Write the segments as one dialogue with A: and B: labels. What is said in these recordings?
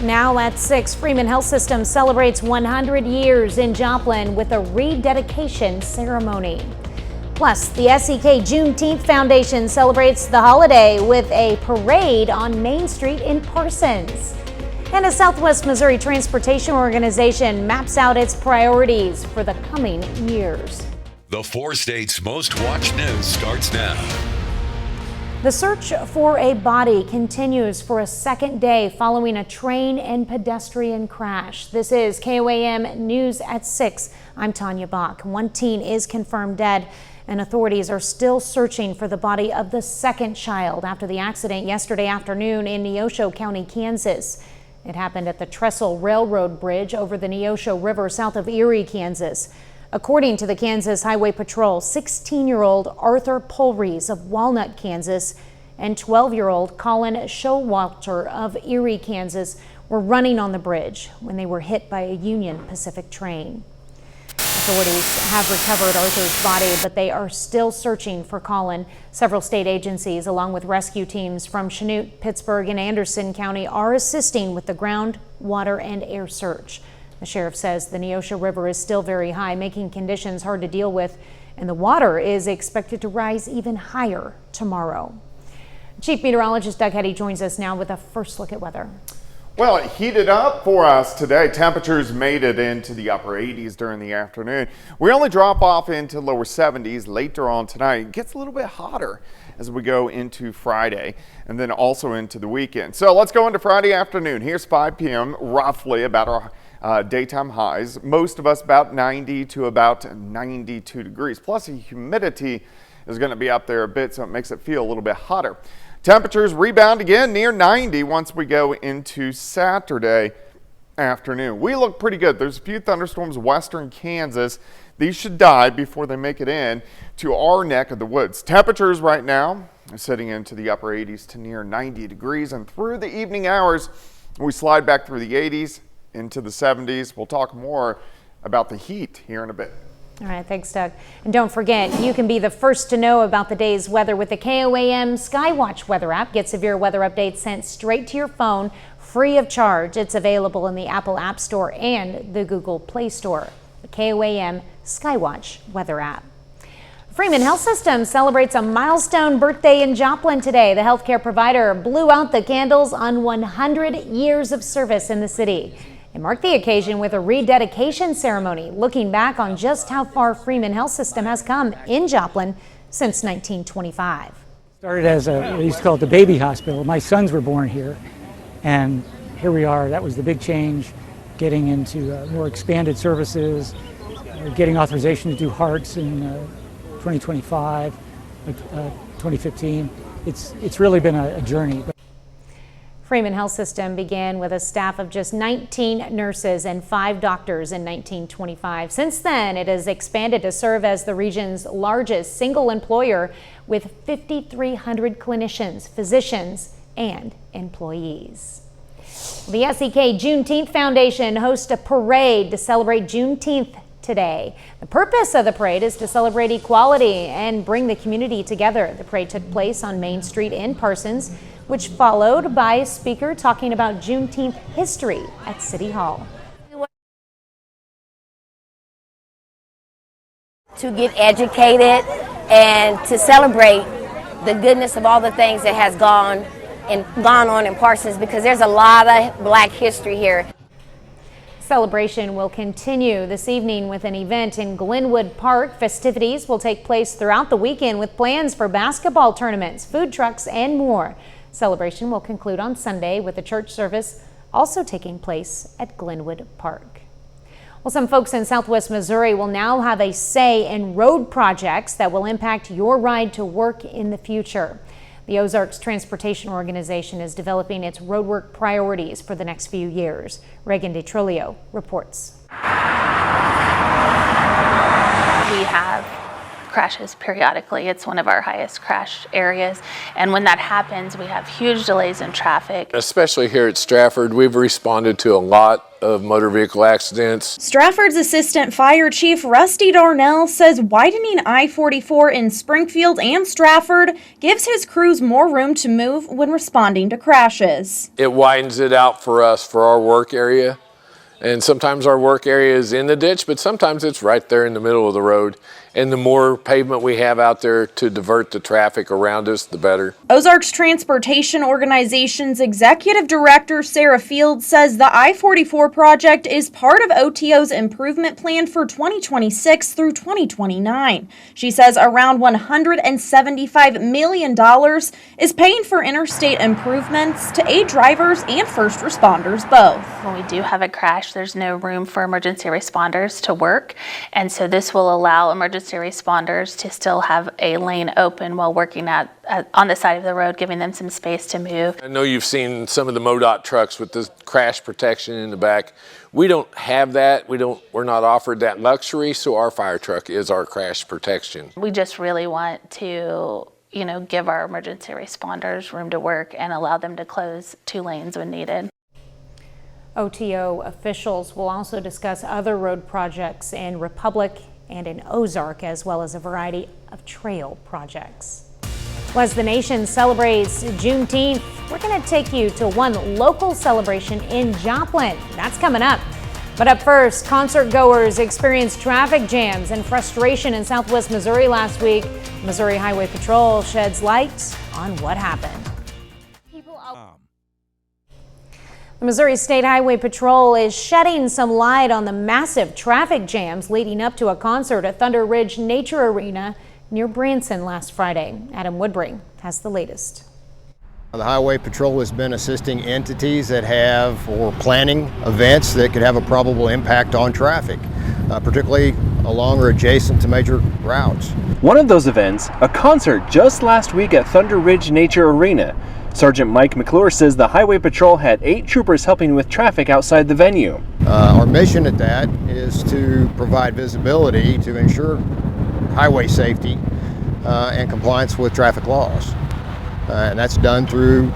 A: Now at 6, Freeman Health System celebrates 100 years in Joplin with a rededication ceremony. Plus, the SEK Juneteenth Foundation celebrates the holiday with a parade on Main Street in Parsons. And a Southwest Missouri Transportation Organization maps out its priorities for the coming years.
B: The 4 states' most watched news starts now.
A: The search for a body continues for a second day following a train and pedestrian crash. This is KOAM News at 6. I'm Tanya Bach. One teen is confirmed dead, and authorities are still searching for the body of the second child after the accident yesterday afternoon in Neosho County, Kansas. It happened at the Trestle Railroad Bridge over the Neosho River south of Erie, Kansas. According to the Kansas Highway Patrol, 16-year-old Arthur Polrees of Walnut, Kansas, and 12-year-old Colin Showalter of Erie, Kansas, were running on the bridge when they were hit by a Union Pacific train. Authorities have recovered Arthur's body, but they are still searching for Colin. Several state agencies, along with rescue teams from Chanute, Pittsburgh, and Anderson County, are assisting with the ground, water, and air search. The sheriff says the Neosho River is still very high, making conditions hard to deal with, and the water is expected to rise even higher tomorrow. Chief Meteorologist Doug Hetty joins us now with a first look at weather.
C: Well, it heated up for us today. Temperatures made it into the upper 80s during the afternoon. We only drop off into lower 70s later on tonight. It gets a little bit hotter as we go into Friday and then also into the weekend. So let's go into Friday afternoon. Here's 5 p.m. roughly about our daytime highs. Most of us about 90 to about 92 degrees. Plus the humidity is going to be up there a bit, so it makes it feel a little bit hotter. Temperatures rebound again near 90 once we go into Saturday afternoon. We look pretty good. There's a few thunderstorms western Kansas. These should die before they make it in to our neck of the woods. Temperatures right now are sitting into the upper 80s to near 90 degrees, and through the evening hours we slide back through the 80s into the 70s. We'll talk more about the heat here in a bit.
A: All right, thanks, Doug. And don't forget, you can be the first to know about the day's weather with the KOAM Skywatch weather app. Get severe weather updates sent straight to your phone, free of charge. It's available in the Apple App Store and the Google Play Store. The KOAM Skywatch weather app. Freeman Health System celebrates a milestone birthday in Joplin today. The healthcare provider blew out the candles on 100 years of service in the city. It marked the occasion with a rededication ceremony, looking back on just how far Freeman Health System has come in Joplin since 1925.
D: Started as we used to call it the baby hospital. My sons were born here, and here we are. That was the big change, getting into more expanded services, getting authorization to do hearts in 2025, 2015. It's really been a journey.
A: Freeman Health System began with a staff of just 19 nurses and 5 doctors in 1925. Since then, it has expanded to serve as the region's largest single employer with 5,300 clinicians, physicians, and employees. The SEK Juneteenth Foundation hosts a parade to celebrate Juneteenth today. The purpose of the parade is to celebrate equality and bring the community together. The parade took place on Main Street in Parsons, which followed by a speaker talking about Juneteenth history at City Hall.
E: To get educated and to celebrate the goodness of all the things that has gone on in Parsons, because there's a lot of Black history here.
A: Celebration will continue this evening with an event in Glenwood Park. Festivities will take place throughout the weekend with plans for basketball tournaments, food trucks, and more. Celebration will conclude on Sunday with a church service also taking place at Glenwood Park. Well, some folks in Southwest Missouri will now have a say in road projects that will impact your ride to work in the future. The Ozarks Transportation Organization is developing its roadwork priorities for the next few years. Reagan DeTrulio reports.
E: We have
F: crashes periodically. It's one of our highest crash areas. And when that happens, we have huge delays in traffic.
G: Especially here at Stratford, we've responded to a lot of motor vehicle accidents.
H: Stratford's Assistant Fire Chief Rusty Darnell says widening I-44 in Springfield and Stratford gives his crews more room to move when responding to crashes.
G: It widens it out for us for our work area. And sometimes our work area is in the ditch, but sometimes it's right there in the middle of the road. And the more pavement we have out there to divert the traffic around us, the better.
H: Ozarks Transportation Organization's Executive Director Sarah Field says the I-44 project is part of OTO's improvement plan for 2026 through 2029. She says around $175 million is paying for interstate improvements to aid drivers and first responders both.
F: When we do have a crash, there's no room for emergency responders to work. And so this will allow emergency responders to still have a lane open while working on the side of the road, giving them some space to move.
G: I know you've seen some of the MoDOT trucks with the crash protection in the back. We don't have that. We're not offered that luxury, so our fire truck is our crash protection.
F: We just really want to, give our emergency responders room to work and allow them to close 2 lanes when needed.
A: OTO officials will also discuss other road projects in Republic and in Ozark, as well as a variety of trail projects. Well, as the nation celebrates Juneteenth, we're going to take you to one local celebration in Joplin. That's coming up. But up first, concert goers experienced traffic jams and frustration in Southwest Missouri last week. Missouri Highway Patrol sheds light on what happened. The Missouri State Highway Patrol is shedding some light on the massive traffic jams leading up to a concert at Thunder Ridge Nature Arena near Branson last Friday. Adam Woodbury has the latest.
I: The Highway Patrol has been assisting entities that have or planning events that could have a probable impact on traffic, particularly along or adjacent to major routes.
J: One of those events, a concert just last week at Thunder Ridge Nature Arena. Sergeant Mike McClure says the Highway Patrol had 8 troopers helping with traffic outside the venue.
I: Our mission at that is to provide visibility to ensure highway safety and compliance with traffic laws. And that's done through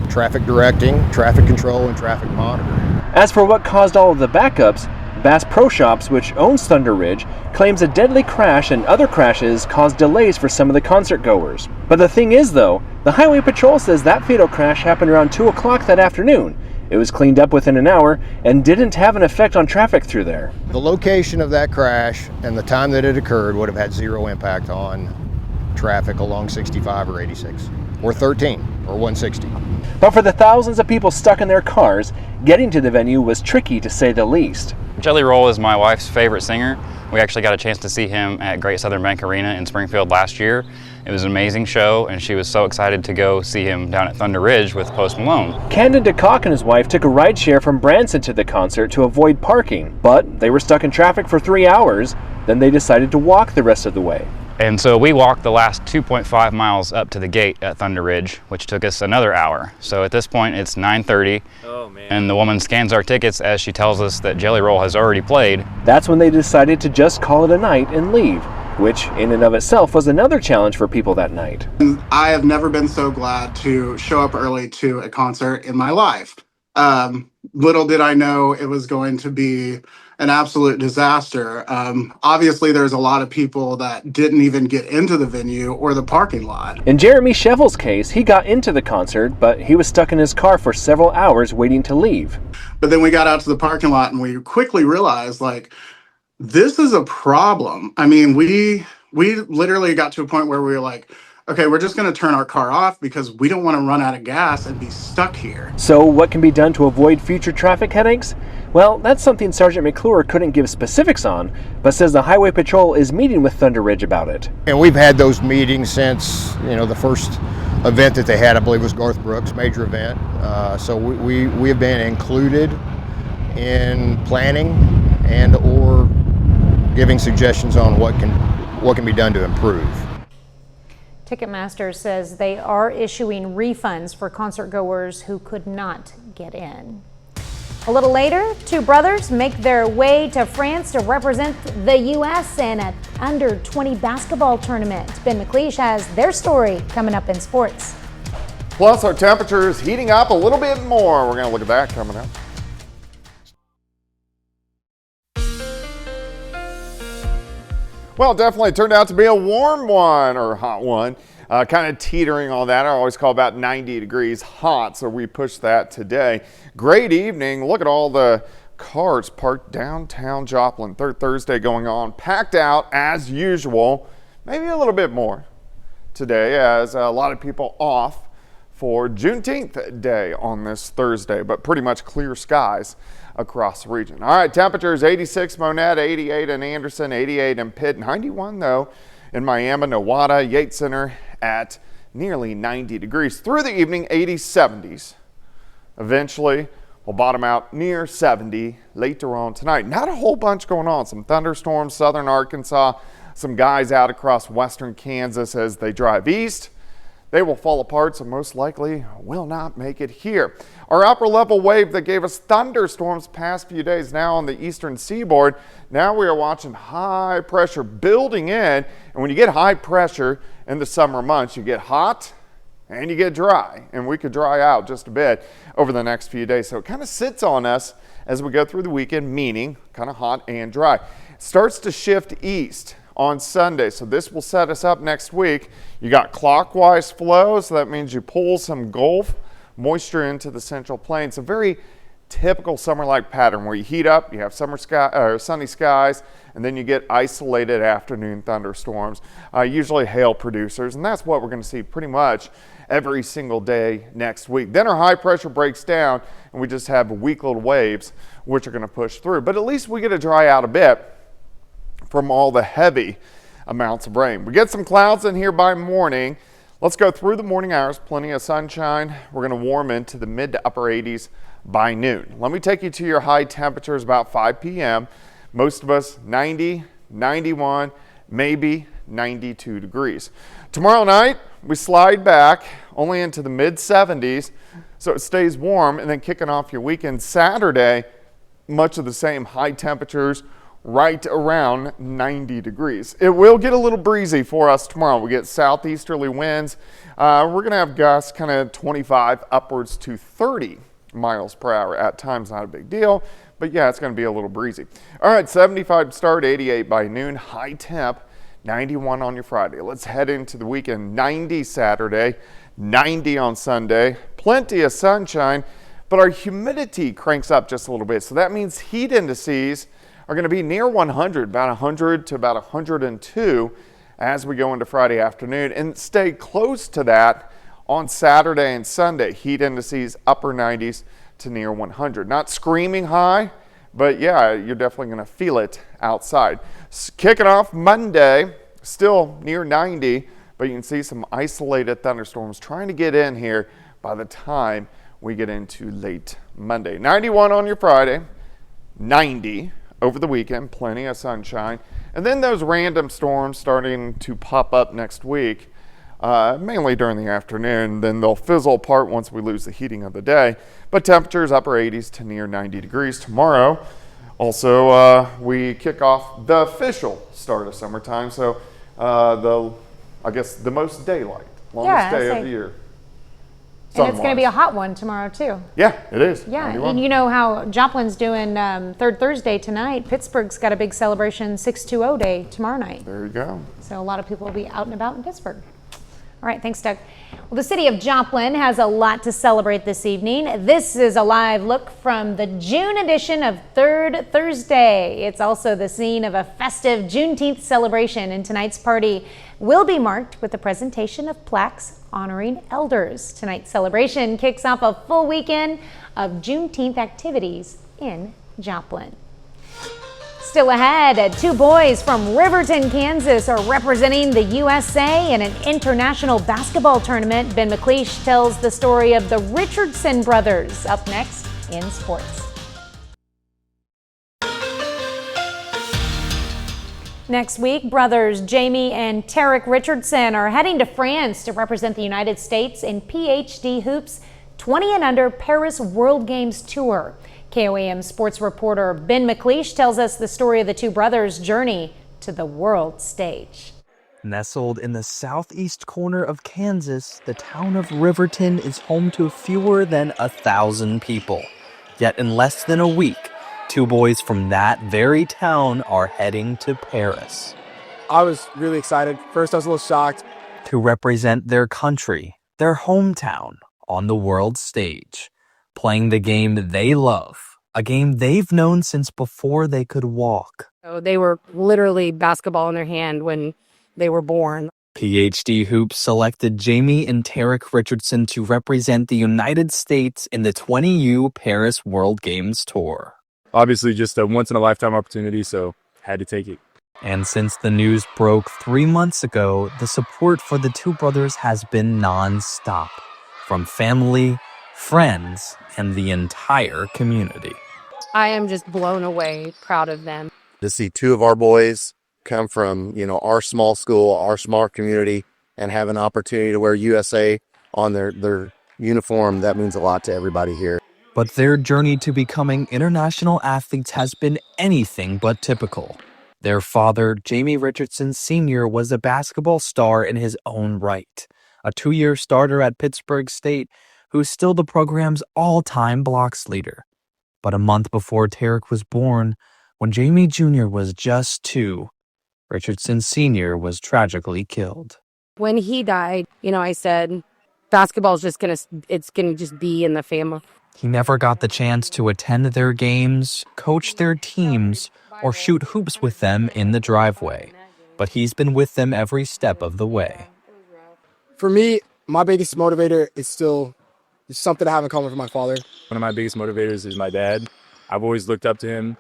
I: traffic directing, traffic control, and traffic monitoring.
J: As for what caused all of the backups, Bass Pro Shops, which owns Thunder Ridge, claims a deadly crash and other crashes caused delays for some of the concert goers. But the thing is, though, the Highway Patrol says that fatal crash happened around 2 o'clock that afternoon. It was cleaned up within an hour and didn't have an effect on traffic through there.
I: The location of that crash and the time that it occurred would have had 0 impact on traffic along 65 or 86, or 13, or 160.
J: But for the thousands of people stuck in their cars, getting to the venue was tricky to say the least.
K: Jelly Roll is my wife's favorite singer. We actually got a chance to see him at Great Southern Bank Arena in Springfield last year. It was an amazing show, and she was so excited to go see him down at Thunder Ridge with Post Malone.
J: Camden DeCock and his wife took a rideshare from Branson to the concert to avoid parking, but they were stuck in traffic for 3 hours. Then they decided to walk the rest of the way.
K: And so we walked the last 2.5 miles up to the gate at Thunder Ridge, which took us another hour. So at this point it's 9:30, and the woman scans our tickets as she tells us that Jelly Roll has already played.
J: That's when they decided to just call it a night and leave, which in and of itself was another challenge for people that night.
L: I have never been so glad to show up early to a concert in my life. Little did I know it was going to be an absolute disaster. Obviously, there's a lot of people that didn't even get into the venue or the parking lot.
J: In Jeremy Shevel's case, he got into the concert, but he was stuck in his car for several hours waiting to leave.
L: But then we got out to the parking lot and we quickly realized, this is a problem. I mean, we literally got to a point where we were like, okay, we're just going to turn our car off because we don't want to run out of gas and be stuck here.
J: So what can be done to avoid future traffic headaches? Well, that's something Sergeant McClure couldn't give specifics on, but says the Highway Patrol is meeting with Thunder Ridge about it.
I: And we've had those meetings since, the first event that they had, I believe, was Garth Brooks' major event. So we have been included in planning and or giving suggestions on what can be done to improve.
A: Ticketmaster says they are issuing refunds for concert goers who could not get in. A little later, two brothers make their way to France to represent the U.S. in an under-20 basketball tournament. Ben McLeish has their story coming up in sports.
C: Plus, our temperature is heating up a little bit more. We're going to look at that coming up. Well, it definitely turned out to be a warm one, or hot one. Kind of teetering on that. I always call about 90 degrees hot, so we pushed that today. Great evening. Look at all the cars parked downtown Joplin. Third Thursday going on. Packed out as usual. Maybe a little bit more today, as a lot of people off for Juneteenth Day on this Thursday, but pretty much clear skies across the region. All right, temperatures 86 Monette, 88 in Anderson, 88 in Pitt, 91 though in Miami, Nowata, Yates Center at nearly 90 degrees. Through the evening, 80s, 70s. Eventually, we'll bottom out near 70 later on tonight. Not a whole bunch going on. Some thunderstorms, southern Arkansas, some guys out across western Kansas as they drive east. They will fall apart, so most likely will not make it here. Our upper level wave that gave us thunderstorms past few days now on the eastern seaboard. Now we are watching high pressure building in. And when you get high pressure in the summer months, you get hot and you get dry. And we could dry out just a bit over the next few days. So it kind of sits on us as we go through the weekend, meaning kind of hot and dry. It starts to shift east on Sunday, so this will set us up next week. You got clockwise flow, so that means you pull some Gulf moisture into the Central Plains. A very typical summer-like pattern where you heat up, you have sunny skies, and then you get isolated afternoon thunderstorms, usually hail producers, and that's what we're going to see pretty much every single day next week. Then our high pressure breaks down, and we just have weak little waves which are going to push through. But at least we get to dry out a bit from all the heavy amounts of rain. We get some clouds in here by morning. Let's go through the morning hours. Plenty of sunshine. We're going to warm into the mid to upper 80s by noon. Let me take you to your high temperatures about 5 p.m. Most of us 90, 91, maybe 92 degrees. Tomorrow night, we slide back only into the mid 70s, so it stays warm, and then kicking off your weekend Saturday, much of the same high temperatures, right around 90 degrees. It will get a little breezy for us tomorrow. We get southeasterly winds. We're going to have gusts kind of 25 upwards to 30 miles per hour at times. Not a big deal, but yeah, it's going to be a little breezy. All right, 75 start, 88 by noon, high temp, 91 on your Friday. Let's head into the weekend. 90 Saturday, 90 on Sunday, plenty of sunshine, but our humidity cranks up just a little bit. So that means heat indices are going to be near 100, about 100 to about 102 as we go into Friday afternoon, and stay close to that on Saturday and Sunday. Heat indices upper 90s to near 100. Not screaming high, but yeah, you're definitely going to feel it outside. Kicking off Monday, still near 90, but you can see some isolated thunderstorms trying to get in here by the time we get into late Monday. 91 on your Friday, 90 over the weekend, plenty of sunshine. And then those random storms starting to pop up next week, mainly during the afternoon. Then they'll fizzle apart once we lose the heating of the day. But temperatures upper 80s to near 90 degrees tomorrow. Also, we kick off the official start of summertime. So I guess the most daylight, longest day of the year.
A: And it's going to be a hot one tomorrow, too.
C: Yeah, it is.
A: Yeah,
C: 91.
A: and you know how Joplin's doing Third Thursday tonight. Pittsburgh's got a big celebration, 620 Day, tomorrow night.
C: There you go.
A: So a lot of people will be out and about in Pittsburgh. All right, thanks, Doug. Well, the city of Joplin has a lot to celebrate this evening. This is a live look from the June edition of Third Thursday. It's also the scene of a festive Juneteenth celebration, and tonight's party will be marked with the presentation of plaques honoring elders. Tonight's celebration kicks off a full weekend of Juneteenth activities in Joplin. Still ahead, two boys from Riverton, Kansas are representing the USA in an international basketball tournament. Ben McLeish tells the story of the Richardson brothers up next in sports. Next week, brothers Jamie and Tarek Richardson are heading to France to represent the United States in PhD Hoops 20 and Under Paris World Games Tour. KOAM sports reporter Ben McLeish tells us the story of the two brothers' journey to the world stage.
M: Nestled in the southeast corner of Kansas, the town of Riverton is home to fewer than 1,000 people. Yet in less than a week, two boys from that very town are heading to Paris.
N: I was really excited. First, I was a little shocked.
M: To represent their country, their hometown, on the world stage, playing the game they love, a game they've known since before they could walk.
O: So they were literally basketball in their hand when they were born.
M: PhD Hoops selected Jamie and Tarek Richardson to represent the United States in the 20U Paris World Games Tour.
N: Obviously, just a once-in-a-lifetime opportunity, so had to take it.
M: And since the news broke 3 months ago, the support for the two brothers has been non-stop. From family, friends, and the entire community.
O: I am just blown away, proud of them.
P: To see two of our boys come from, our small school, our small community, and have an opportunity to wear USA on their uniform, that means a lot to everybody here.
M: But their journey to becoming international athletes has been anything but typical. Their father, Jamie Richardson Sr., was a basketball star in his own right, a 2-year starter at Pittsburgh State, who's still the program's all-time blocks leader. But a month before Tarek was born, when Jamie Jr. was just 2, Richardson Sr. was tragically killed.
O: When he died, I said, basketball is just it's gonna just be in the family.
M: He never got the chance to attend their games, coach their teams, or shoot hoops with them in the driveway. But he's been with them every step of the way.
N: For me, my biggest motivator is still something I have in common with my father.
Q: One of my biggest motivators is my dad. I've always looked up to him.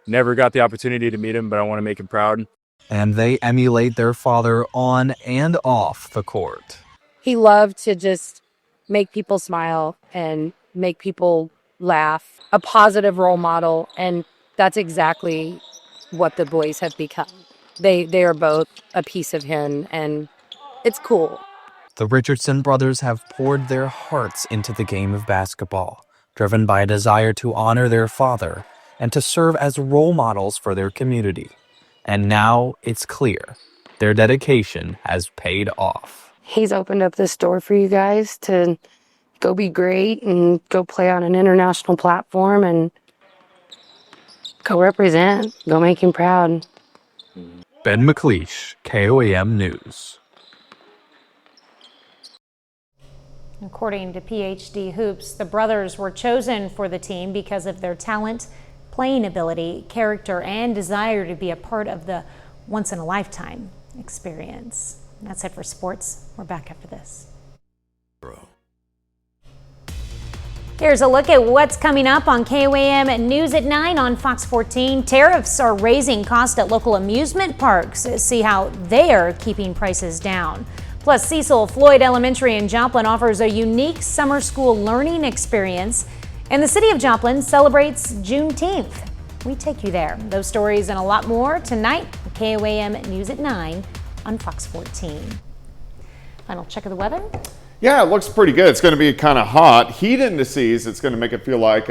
Q: Never got the opportunity to meet him, but I want to make him proud.
M: And they emulate their father on and off the court.
O: He loved to just make people smile and make people laugh, a positive role model, and that's exactly what the boys have become. They are both a piece of him, and it's cool.
M: The Richardson brothers have poured their hearts into the game of basketball, driven by a desire to honor their father and to serve as role models for their community. And now it's clear, their dedication has paid off.
O: He's opened up this door for you guys to go be great and go play on an international platform and go represent, go make him proud.
M: Ben McLeish, KOAM News.
A: According to PhD Hoops, the brothers were chosen for the team because of their talent, playing ability, character, and desire to be a part of the once-in-a-lifetime experience. That's it for sports. We're back after this. Here's a look at what's coming up on KOAM News at 9 on Fox 14. Tariffs are raising costs at local amusement parks. See how they are keeping prices down. Plus, Cecil Floyd Elementary in Joplin offers a unique summer school learning experience. And the city of Joplin celebrates Juneteenth. We take you there. Those stories and a lot more tonight on KOAM News at 9 on Fox 14. Final check of the weather.
C: Yeah, it looks pretty good. It's going to be kind of hot. Heat indices, it's going to make it feel like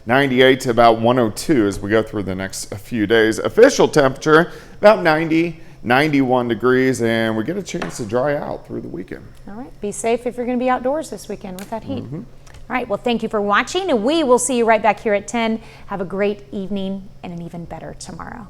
C: 98 to about 102 as we go through the next few days. Official temperature, about 90, 91 degrees, and we get a chance to dry out through the weekend.
A: All right, be safe if you're going to be outdoors this weekend with that heat. All right, well, thank you for watching, and we will see you right back here at 10. Have a great evening and an even better tomorrow.